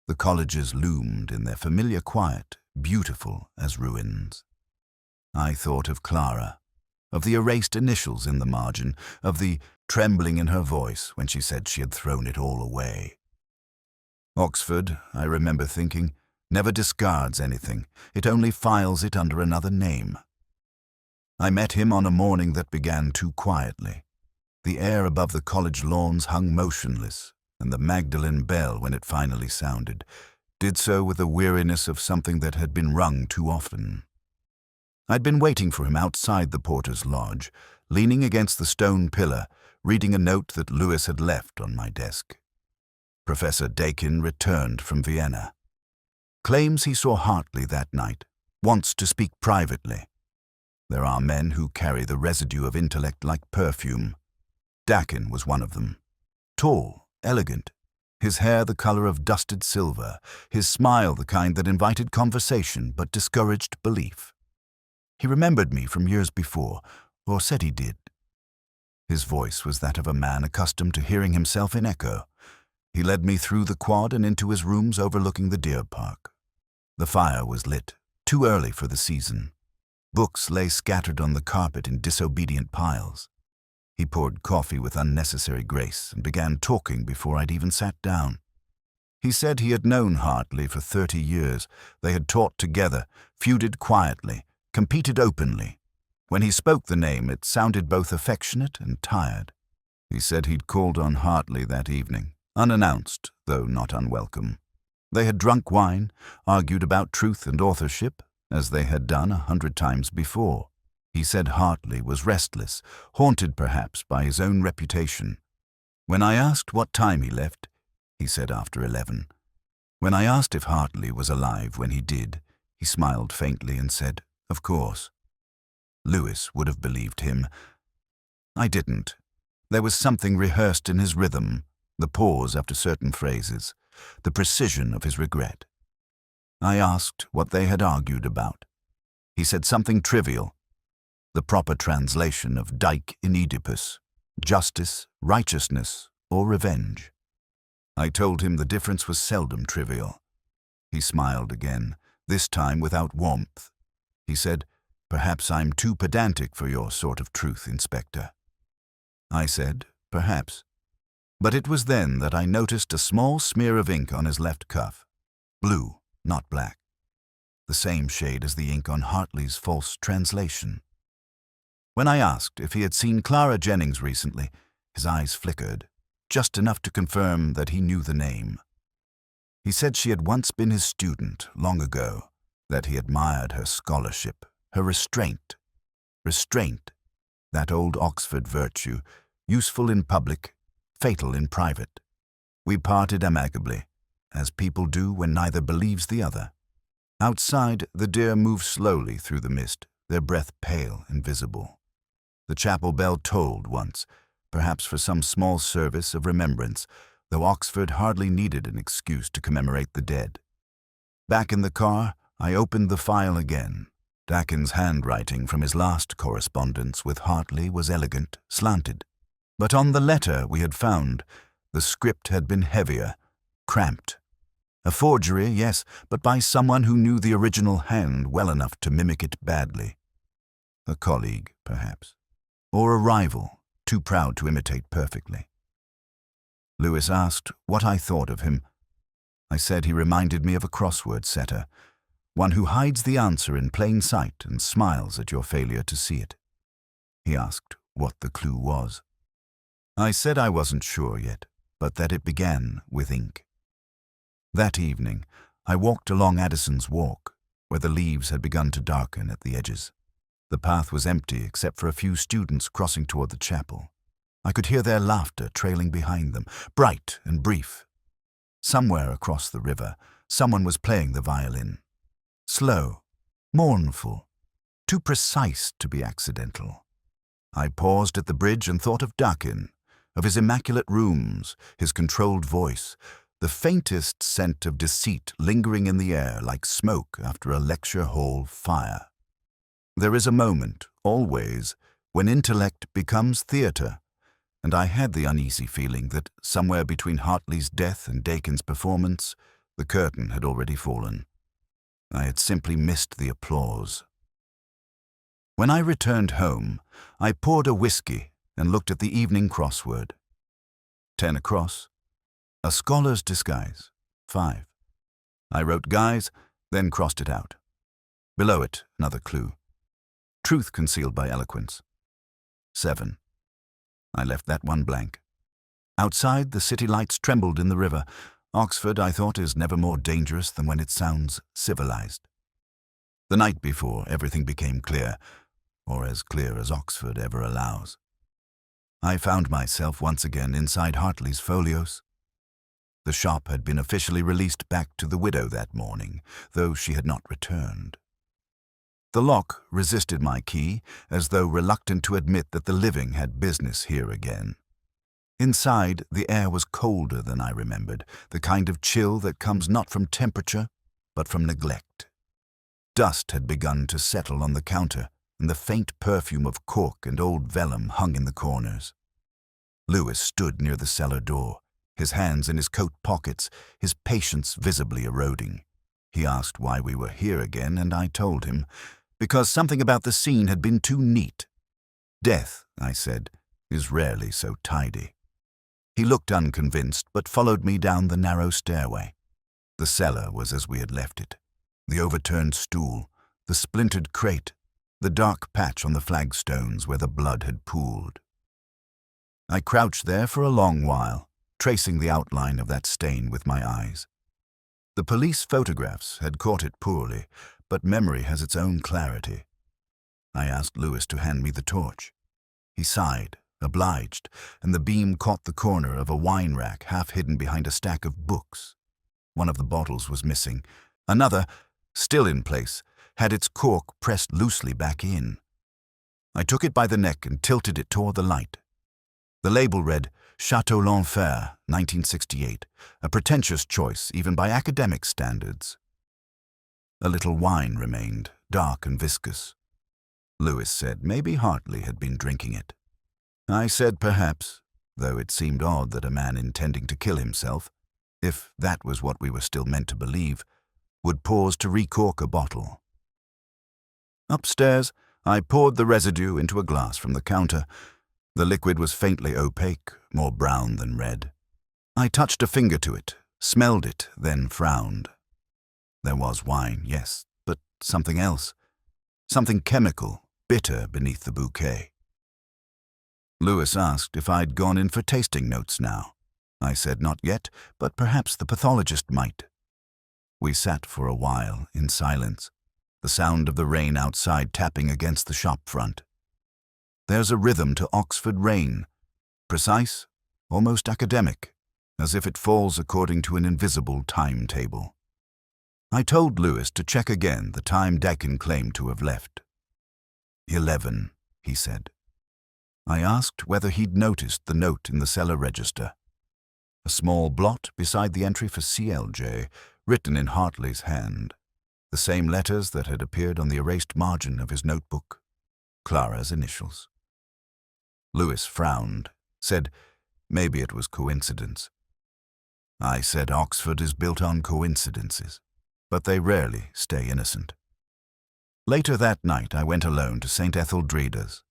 The colleges loomed in their familiar quiet, beautiful as ruins. I thought of Clara, of the erased initials in the margin, of the trembling in her voice when she said she had thrown it all away. Oxford, I remember thinking, never discards anything. It only files it under another name. I met him on a morning that began too quietly. The air above the college lawns hung motionless, and the Magdalen bell, when it finally sounded, did so with the weariness of something that had been rung too often. I'd been waiting for him outside the porter's lodge, leaning against the stone pillar, reading a note that Lewis had left on my desk. Professor Duncan returned from Vienna. Claims he saw Hartley that night, wants to speak privately. There are men who carry the residue of intellect like perfume. Duncan was one of them. Tall, elegant, his hair the color of dusted silver, his smile the kind that invited conversation but discouraged belief. He remembered me from years before, or said he did. His voice was that of a man accustomed to hearing himself in echo. He led me through the quad and into his rooms overlooking the deer park. The fire was lit, too early for the season. Books lay scattered on the carpet in disobedient piles. He poured coffee with unnecessary grace and began talking before I'd even sat down. He said he had known Hartley for 30 years. They had taught together, feuded quietly, competed openly. When he spoke the name, it sounded both affectionate and tired. He said he'd called on Hartley that evening, unannounced, though not unwelcome. They had drunk wine, argued about truth and authorship, as they had done 100 times before. He said Hartley was restless, haunted perhaps by his own reputation. When I asked what time he left, he said after 11. When I asked if Hartley was alive when he did, he smiled faintly and said, "Of course." Lewis would have believed him. I didn't. There was something rehearsed in his rhythm, the pause after certain phrases, the precision of his regret. I asked what they had argued about. He said something trivial, the proper translation of Dyke in Oedipus, justice, righteousness, or revenge. I told him the difference was seldom trivial. He smiled again, this time without warmth. He said, "Perhaps I'm too pedantic for your sort of truth, Inspector." I said, "Perhaps." But it was then that I noticed a small smear of ink on his left cuff. Blue, not black. The same shade as the ink on Hartley's false translation. When I asked if he had seen Clara Jennings recently, his eyes flickered, just enough to confirm that he knew the name. He said she had once been his student, long ago, that he admired her scholarship, her restraint. Restraint, that old Oxford virtue, useful in public, fatal in private. We parted amicably, as people do when neither believes the other. Outside, the deer moved slowly through the mist, their breath pale and visible. The chapel bell tolled once, perhaps for some small service of remembrance, though Oxford hardly needed an excuse to commemorate the dead. Back in the car, I opened the file again. Duncan's handwriting from his last correspondence with Hartley was elegant, slanted. But on the letter we had found, the script had been heavier, cramped. A forgery, yes, but by someone who knew the original hand well enough to mimic it badly. A colleague, perhaps. Or a rival, too proud to imitate perfectly. Lewis asked what I thought of him. I said he reminded me of a crossword setter, one who hides the answer in plain sight and smiles at your failure to see it. He asked what the clue was. I said I wasn't sure yet, but that it began with ink. That evening, I walked along Addison's Walk, where the leaves had begun to darken at the edges. The path was empty except for a few students crossing toward the chapel. I could hear their laughter trailing behind them, bright and brief. Somewhere across the river, someone was playing the violin. Slow, mournful, too precise to be accidental. I paused at the bridge and thought of Duncan, of his immaculate rooms, his controlled voice, the faintest scent of deceit lingering in the air like smoke after a lecture hall fire. There is a moment, always, when intellect becomes theatre, and I had the uneasy feeling that somewhere between Hartley's death and Dakin's performance, the curtain had already fallen. I had simply missed the applause. When I returned home, I poured a whiskey and looked at the evening crossword. 10 across. A scholar's disguise. 5. I wrote guys, then crossed it out. Below it, another clue. Truth concealed by eloquence. 7. I left that one blank. Outside, the city lights trembled in the river. Oxford, I thought, is never more dangerous than when it sounds civilized. The night before, everything became clear, or as clear as Oxford ever allows. I found myself once again inside Hartley's folios. The shop had been officially released back to the widow that morning, though she had not returned. The lock resisted my key, as though reluctant to admit that the living had business here again. Inside, the air was colder than I remembered, the kind of chill that comes not from temperature, but from neglect. Dust had begun to settle on the counter, and the faint perfume of cork and old vellum hung in the corners. Lewis stood near the cellar door, his hands in his coat pockets, his patience visibly eroding. He asked why we were here again, and I told him, because something about the scene had been too neat. Death, I said, is rarely so tidy. He looked unconvinced, but followed me down the narrow stairway. The cellar was as we had left it. The overturned stool, the splintered crate, the dark patch on the flagstones where the blood had pooled. I crouched there for a long while, tracing the outline of that stain with my eyes. The police photographs had caught it poorly, but memory has its own clarity. I asked Lewis to hand me the torch. He sighed, obliged, and the beam caught the corner of a wine rack half hidden behind a stack of books. One of the bottles was missing. Another, still in place, had its cork pressed loosely back in. I took it by the neck and tilted it toward the light. The label read, Chateau l'Enfer, 1968, a pretentious choice even by academic standards. A little wine remained, dark and viscous. Lewis said maybe Hartley had been drinking it. I said perhaps, though it seemed odd that a man intending to kill himself, if that was what we were still meant to believe, would pause to recork a bottle. Upstairs, I poured the residue into a glass from the counter. The liquid was faintly opaque, more brown than red. I touched a finger to it, smelled it, then frowned. There was wine, yes, but something else. Something chemical, bitter beneath the bouquet. Lewis asked if I'd gone in for tasting notes now. I said not yet, but perhaps the pathologist might. We sat for a while in silence, the sound of the rain outside tapping against the shop front. There's a rhythm to Oxford rain, precise, almost academic, as if it falls according to an invisible timetable. I told Lewis to check again the time Duncan claimed to have left. 11, he said. I asked whether he'd noticed the note in the cellar register. A small blot beside the entry for CLJ, written in Hartley's hand. The same letters that had appeared on the erased margin of his notebook. Clara's initials. Lewis frowned, said maybe it was coincidence. I said Oxford is built on coincidences, but they rarely stay innocent. Later that night I went alone to St. Etheldreda's,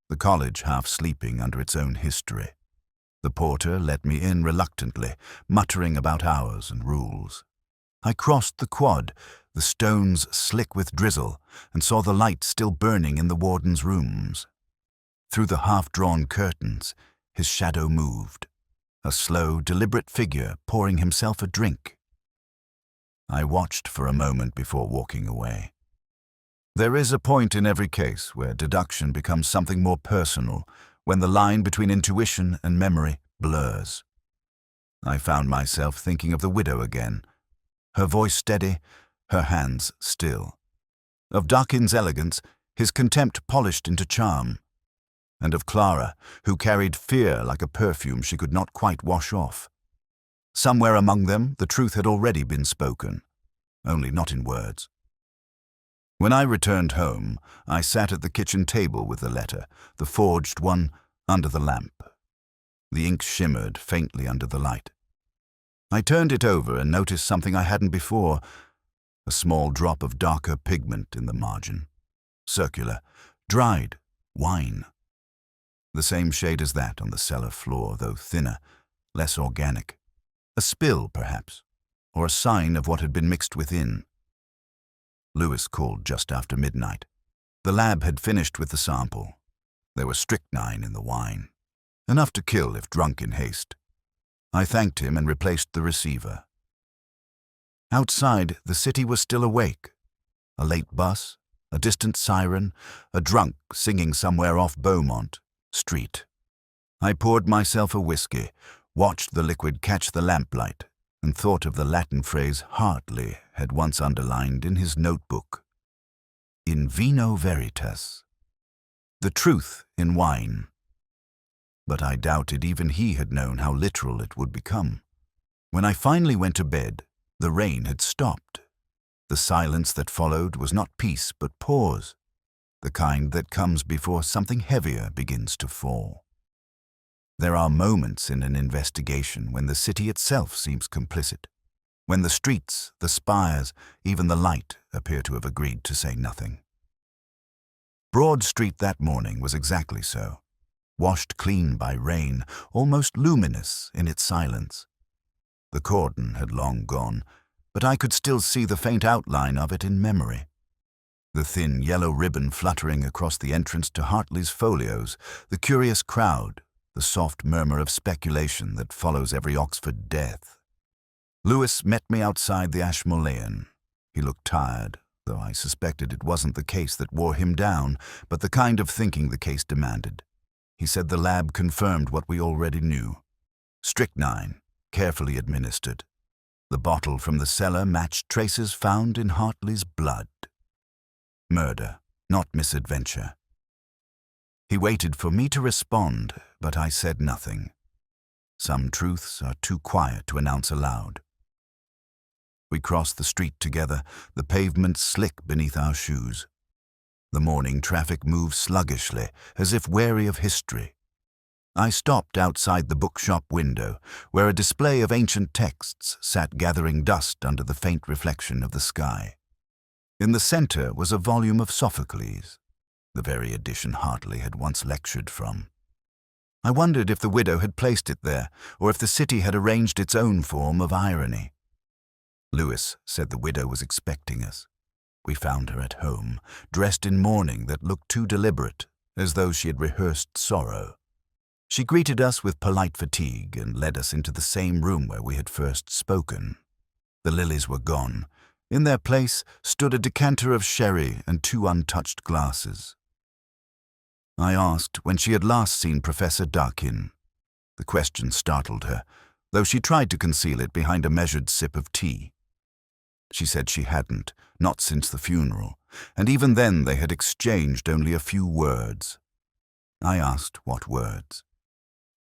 the college half sleeping under its own history. The porter let me in reluctantly, muttering about hours and rules. I crossed the quad, the stones slick with drizzle, and saw the light still burning in the warden's rooms. Through the half-drawn curtains, his shadow moved, a slow, deliberate figure pouring himself a drink. I watched for a moment before walking away. There is a point in every case where deduction becomes something more personal, when the line between intuition and memory blurs. I found myself thinking of the widow again, her voice steady, her hands still. Of Duncan's elegance, his contempt polished into charm. And of Clara, who carried fear like a perfume she could not quite wash off. Somewhere among them, the truth had already been spoken, only not in words. When I returned home, I sat at the kitchen table with the letter, the forged one, under the lamp. The ink shimmered faintly under the light. I turned it over and noticed something I hadn't before, a small drop of darker pigment in the margin. Circular, dried, wine. The same shade as that on the cellar floor, though thinner, less organic. A spill, perhaps, or a sign of what had been mixed within. Lewis called just after midnight. The lab had finished with the sample. There was strychnine in the wine, enough to kill if drunk in haste. I thanked him and replaced the receiver. Outside, the city was still awake. A late bus, a distant siren, a drunk singing somewhere off Beaumont Street. I poured myself a whiskey, watched the liquid catch the lamplight, and thought of the Latin phrase Hartley had once underlined in his notebook. In vino veritas. The truth in wine. But I doubted even he had known how literal it would become. When I finally went to bed, the rain had stopped. The silence that followed was not peace but pause, the kind that comes before something heavier begins to fall. There are moments in an investigation when the city itself seems complicit, when the streets, the spires, even the light appear to have agreed to say nothing. Broad Street that morning was exactly so, washed clean by rain, almost luminous in its silence. The cordon had long gone, but I could still see the faint outline of it in memory. The thin yellow ribbon fluttering across the entrance to Hartley's folios, the curious crowd, the soft murmur of speculation that follows every Oxford death. Lewis met me outside the Ashmolean. He looked tired, though I suspected it wasn't the case that wore him down, but the kind of thinking the case demanded. He said the lab confirmed what we already knew. Strychnine, carefully administered. The bottle from the cellar matched traces found in Hartley's blood. Murder, not misadventure. He waited for me to respond, but I said nothing. Some truths are too quiet to announce aloud. We crossed the street together, the pavement slick beneath our shoes. The morning traffic moved sluggishly, as if wary of history. I stopped outside the bookshop window, where a display of ancient texts sat gathering dust under the faint reflection of the sky. In the center was a volume of Sophocles, the very edition Hartley had once lectured from. I wondered if the widow had placed it there, or if the city had arranged its own form of irony. Lewis said the widow was expecting us. We found her at home, dressed in mourning that looked too deliberate, as though she had rehearsed sorrow. She greeted us with polite fatigue and led us into the same room where we had first spoken. The lilies were gone. In their place stood a decanter of sherry and 2 untouched glasses. I asked when she had last seen Professor Duncan. The question startled her, though she tried to conceal it behind a measured sip of tea. She said she hadn't, not since the funeral, and even then they had exchanged only a few words. I asked what words.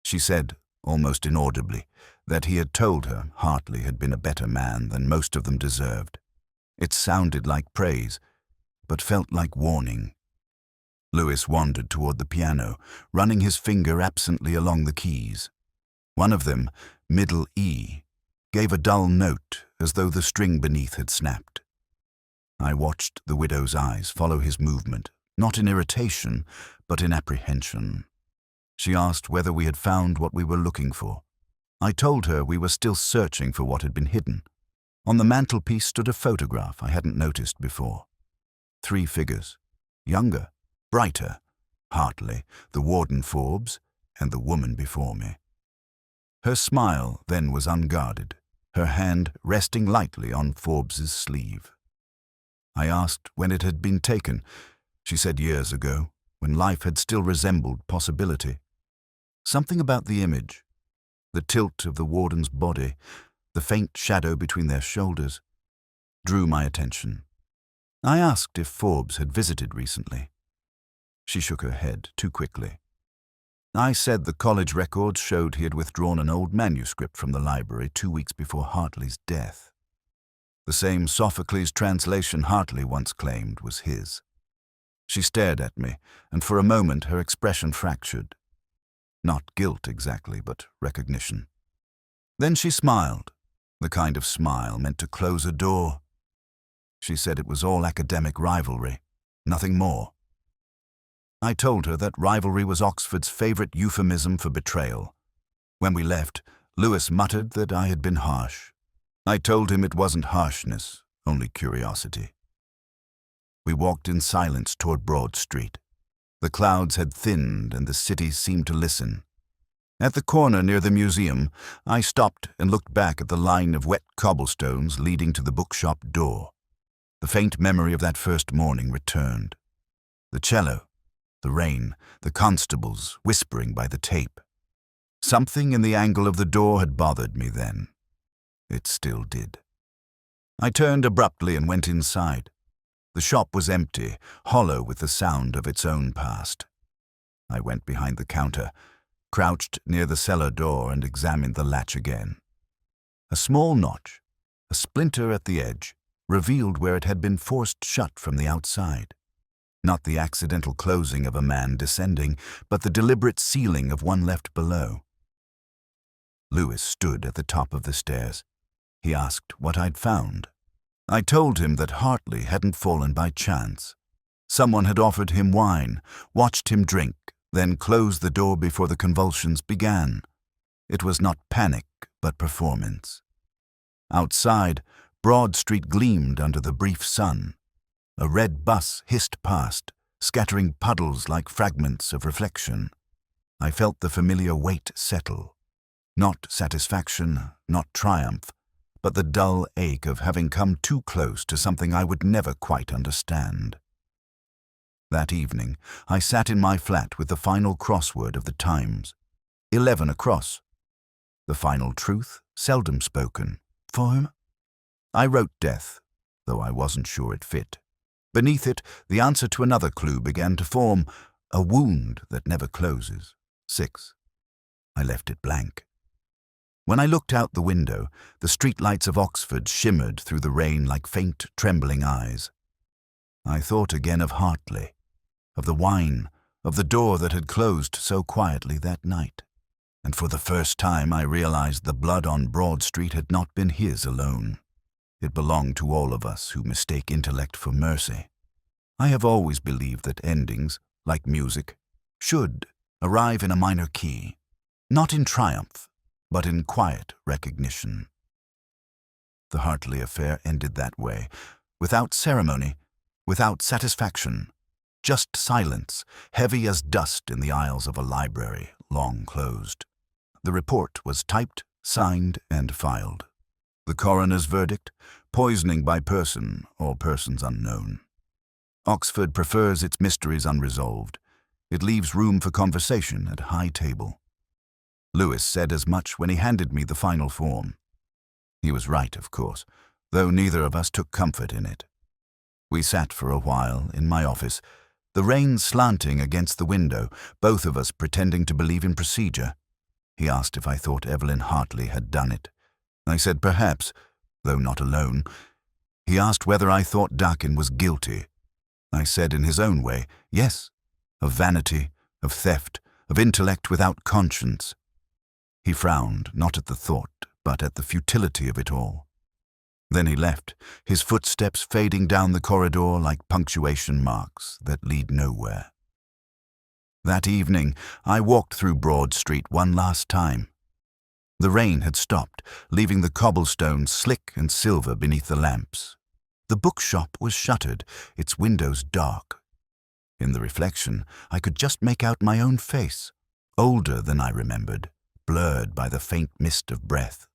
She said, almost inaudibly, that he had told her Hartley had been a better man than most of them deserved. It sounded like praise, but felt like warning. Lewis wandered toward the piano, running his finger absently along the keys. One of them, middle E, gave a dull note as though the string beneath had snapped. I watched the widow's eyes follow his movement, not in irritation, but in apprehension. She asked whether we had found what we were looking for. I told her we were still searching for what had been hidden. On the mantelpiece stood a photograph I hadn't noticed before. 3 figures, younger, brighter, Hartley, the warden Forbes, and the woman before me. Her smile then was unguarded, her hand resting lightly on Forbes's sleeve. I asked when it had been taken. She said years ago, when life had still resembled possibility. Something about the image, the tilt of the warden's body, the faint shadow between their shoulders, drew my attention. I asked if Forbes had visited recently. She shook her head too quickly. I said the college records showed he had withdrawn an old manuscript from the library 2 weeks before Hartley's death. the same Sophocles translation Hartley once claimed was his. She stared at me, and for a moment her expression fractured. Not guilt exactly, but recognition. Then she smiled, the kind of smile meant to close a door. She said it was all academic rivalry, nothing more. I told her that rivalry was Oxford's favourite euphemism for betrayal. When we left, Lewis muttered that I had been harsh. I told him it wasn't harshness, only curiosity. We walked in silence toward Broad Street. The clouds had thinned and the city seemed to listen. At the corner near the museum, I stopped and looked back at the line of wet cobblestones leading to the bookshop door. The faint memory of that first morning returned. The cello, the rain, the constables whispering by the tape. Something in the angle of the door had bothered me then. It still did. I turned abruptly and went inside. The shop was empty, hollow with the sound of its own past. I went behind the counter, crouched near the cellar door and examined the latch again. A small notch, a splinter at the edge, revealed where it had been forced shut from the outside. Not the accidental closing of a man descending, but the deliberate sealing of one left below. Lewis stood at the top of the stairs. He asked what I'd found. I told him that Hartley hadn't fallen by chance. Someone had offered him wine, watched him drink, then closed the door before the convulsions began. It was not panic, but performance. Outside, Broad Street gleamed under the brief sun. A red bus hissed past, scattering puddles like fragments of reflection. I felt the familiar weight settle. Not satisfaction, not triumph, but the dull ache of having come too close to something I would never quite understand. That evening, I sat in my flat with the final crossword of the Times. 11 across. The final truth, seldom spoken. For whom? I wrote death, though I wasn't sure it fit. Beneath it, the answer to another clue began to form, a wound that never closes. 6. I left it blank. When I looked out the window, the streetlights of Oxford shimmered through the rain like faint, trembling eyes. I thought again of Hartley, of the wine, of the door that had closed so quietly that night. And for the first time I realized the blood on Broad Street had not been his alone. It belonged to all of us who mistake intellect for mercy. I have always believed that endings, like music, should arrive in a minor key, not in triumph, but in quiet recognition. The Hartley affair ended that way, without ceremony, without satisfaction, just silence, heavy as dust in the aisles of a library long closed. The report was typed, signed, and filed. The coroner's verdict, poisoning by person or persons unknown. Oxford prefers its mysteries unresolved. It leaves room for conversation at high table. Lewis said as much when he handed me the final form. He was right, of course, though neither of us took comfort in it. We sat for a while in my office, the rain slanting against the window, both of us pretending to believe in procedure. He asked if I thought Evelyn Hartley had done it. I said perhaps, though not alone. He asked whether I thought Duncan was guilty. I said in his own way, yes, of vanity, of theft, of intellect without conscience. He frowned, not at the thought, but at the futility of it all. Then he left, his footsteps fading down the corridor like punctuation marks that lead nowhere. That evening, I walked through Broad Street one last time. The rain had stopped, leaving the cobblestones slick and silver beneath the lamps. The bookshop was shuttered, its windows dark. In the reflection, I could just make out my own face, older than I remembered, blurred by the faint mist of breath.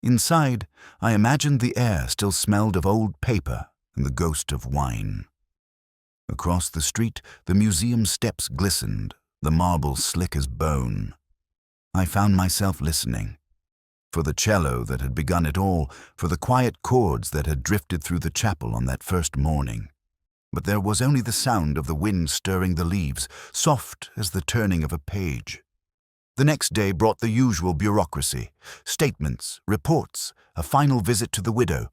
Inside, I imagined the air still smelled of old paper and the ghost of wine. Across the street, the museum steps glistened, the marble slick as bone. I found myself listening. For the cello that had begun it all, for the quiet chords that had drifted through the chapel on that first morning. But there was only the sound of the wind stirring the leaves, soft as the turning of a page. The next day brought the usual bureaucracy, statements, reports, a final visit to the widow.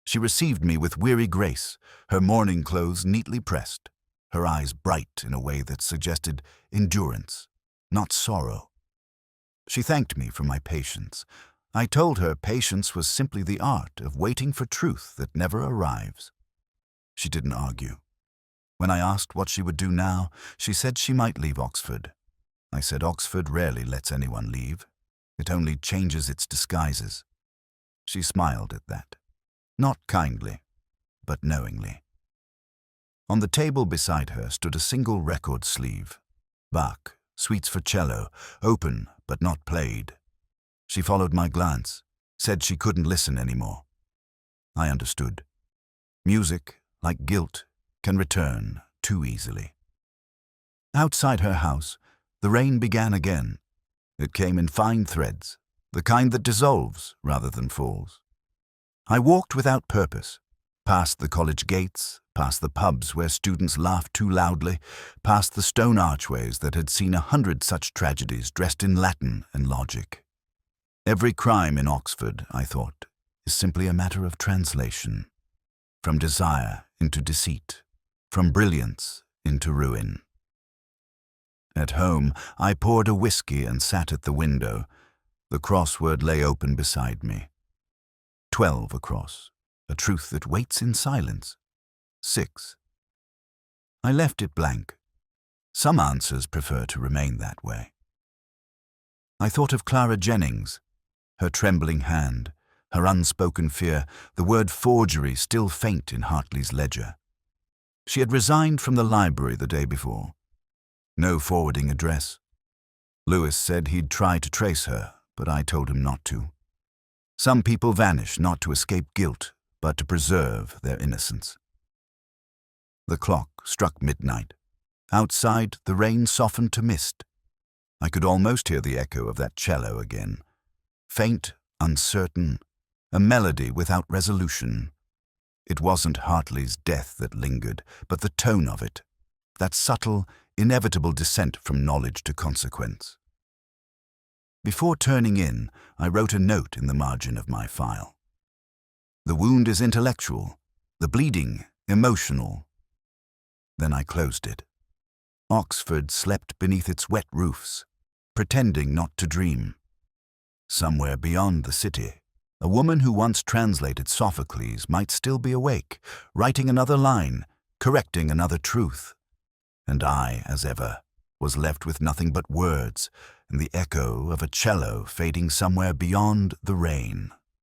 She received me with weary grace, her morning clothes neatly pressed, her eyes bright in a way that suggested endurance, not sorrow. She thanked me for my patience. I told her patience was simply the art of waiting for truth that never arrives. She didn't argue. When I asked what she would do now, she said she might leave Oxford. I said Oxford rarely lets anyone leave. It only changes its disguises. She smiled at that. Not kindly, but knowingly. On the table beside her stood a single record sleeve. Bach, Suites for Cello, open but not played. She followed my glance, said she couldn't listen anymore. I understood. Music, like guilt, can return too easily. Outside her house, the rain began again. It came in fine threads, the kind that dissolves rather than falls. I walked without purpose, past the college gates, past the pubs where students laughed too loudly, past the stone archways that had seen 100 such tragedies dressed in Latin and logic. Every crime in Oxford, I thought, is simply a matter of translation. From desire into deceit, from brilliance into ruin. At home, I poured a whiskey and sat at the window. The crossword lay open beside me. 12 across, a truth that waits in silence. 6. I left it blank. Some answers prefer to remain that way. I thought of Clara Jennings, her trembling hand, her unspoken fear, the word forgery still faint in Hartley's ledger. She had resigned from the library the day before. No forwarding address. Lewis said he'd try to trace her, but I told him not to. Some people vanish not to escape guilt, but to preserve their innocence. The clock struck midnight. Outside, the rain softened to mist. I could almost hear the echo of that cello again. Faint, uncertain, a melody without resolution. It wasn't Hartley's death that lingered, but the tone of it, that subtle, inevitable descent from knowledge to consequence. Before turning in, I wrote a note in the margin of my file. The wound is intellectual, the bleeding emotional. Then I closed it. Oxford slept beneath its wet roofs, pretending not to dream. Somewhere beyond the city, a woman who once translated Sophocles might still be awake, writing another line, correcting another truth. And I, as ever, was left with nothing but words and the echo of a cello fading somewhere beyond the rain.